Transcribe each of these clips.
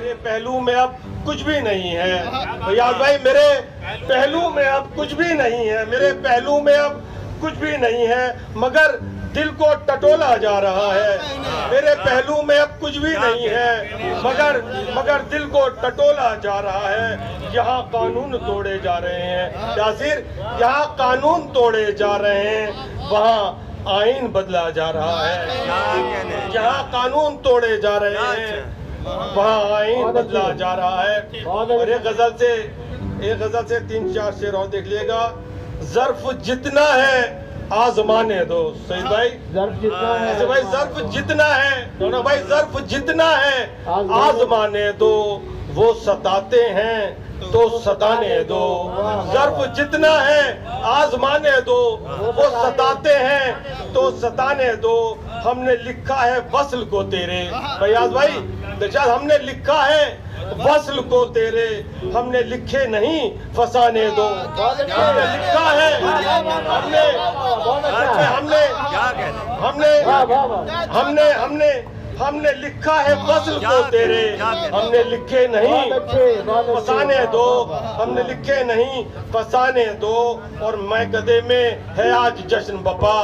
मेरे पहलू में अब कुछ भी नहीं है फैयाज भाई, मेरे पहलू में अब कुछ भी नहीं है, मेरे पहलू में अब कुछ भी नहीं है, मगर दिल को टटोला जा रहा है। मेरे पहलू में अब कुछ भी नहीं है, मगर दिल को टटोला जा रहा है। यहाँ कानून तोड़े जा रहे हैं यासिर, यहाँ कानून तोड़े जा रहे हैं, वहाँ आईन बदला जा रहा है। जहाँ कानून तोड़े जा रहे हैं, वहाँ आईन बदला जा रहा है। और एक गजल से 3-4 शेर और देख लीजिएगा। ज़र्फ जितना है आजमाने दो, सही भाई, ज़र्फ जितना है, ऐसे भाई ज़र्फ जितना है, दोनों भाई ज़र्फ जितना है आजमाने दो, वो सताते हैं तो सताने दो। ज़र्फ जितना है आजमाने दो, वो सताते हैं तो सताने दो। हमने लिखा है वस्ल को तेरे, फैयाज भाई बेचार, हमने लिखा है वस्ल को तेरे, हमने लिखे नहीं फसाने दो। हमने लिखा है, हमने लिखा है वस्ल को तेरे, हमने लिखे नहीं फसाने दो, हमने लिखे नहीं फसाने दो। और मैं कदे में है आज जश्न बपा,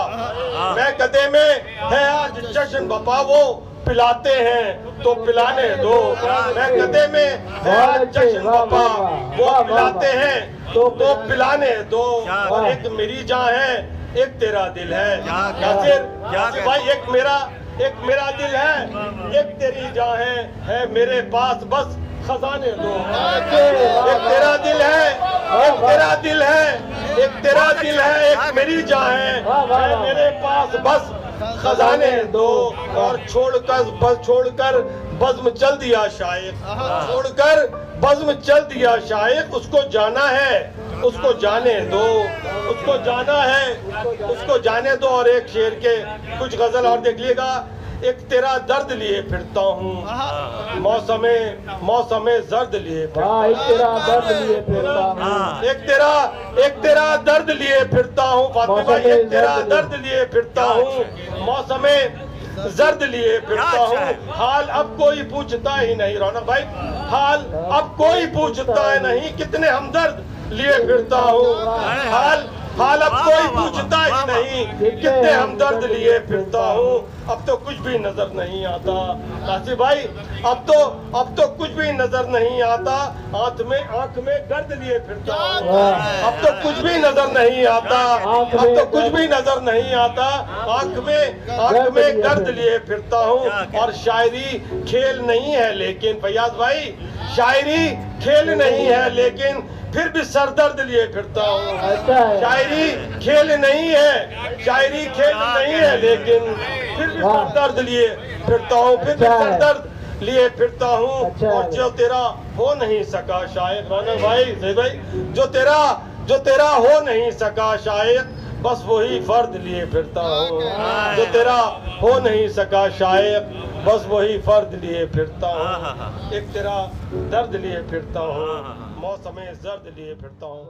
मैं कदे में है आज जश्न बपा, वो पिलाते हैं तो पिलाने दो। मैं कदे में है आज जश्न बपा, वो पिलाते हैं तो पिलाने दो। और एक मेरी जान है, एक तेरा दिल है यासिर भाई, एक मेरा दिल है, एक तेरी जान है मेरे पास, बस खजाने दो। एक तेरा दिल है, एक तेरा दिल है, एक तेरा दिल है, एक मेरी जान है मेरे पास, बस खजाने दो। और छोड़कर बज़्म चल दिया शायक, छोड़कर बज़्म चल दिया शायक, उसको जाना है, उसको जाने दो, उसको जाना है, उसको जाने दो। और एक शेर के कुछ गजल और देख लीजिएगा। एक तेरा दर्द लिए फिरता हूँ, मौसमे जर्द लिए फिरता हूँ, एक तेरा दर्द लिए फिरता हूँ, एक तेरा दर्द लिए फिरता हूँ फातिमा, एक तेरा दर्द लिए फिरता हूँ, मौसमे जर्द लिए फिरता हूँ। हाल अब कोई पूछता ही नहीं, रौनक भाई, हाल अब कोई पूछता है नहीं, कितने हमदर्द लिए फिरता हूँ। हाल अब कोई पूछता ही नहीं, कितने हमदर्द लिए फिरता हूँ। अब तो कुछ भी नजर नहीं आता काशी भाई, अब तो कुछ भी नजर नहीं आता, आंख में गर्द लिए फिरता हूँ। अब तो कुछ भी नजर नहीं आता, अब तो कुछ भी नजर नहीं आता, आंख में गर्द लिए फिरता हूँ। और शायरी खेल नहीं है लेकिन फैयाज भाई, शायरी खेल नहीं है लेकिन फिर भी सरदर्द लिए फिरता हूँ। शायरी खेल नहीं है, शायरी खेल नहीं है लेकिन फिर भी सरदर्द लिए फिरता हूँ, फिर भी सरदर्द लिए फिरता हूँ। और जो तेरा हो नहीं सका शायद, रौनक भाई, सही भाई, जो तेरा हो नहीं सका शायद, बस वही फर्द लिए फिरता हूँ। जो तेरा हो नहीं सका शायद, बस वही फर्द लिए फिरता हूँ। एक तेरा दर्द लिए फिरता हूँ, मौसमे जर्द लिए फिरता हूँ।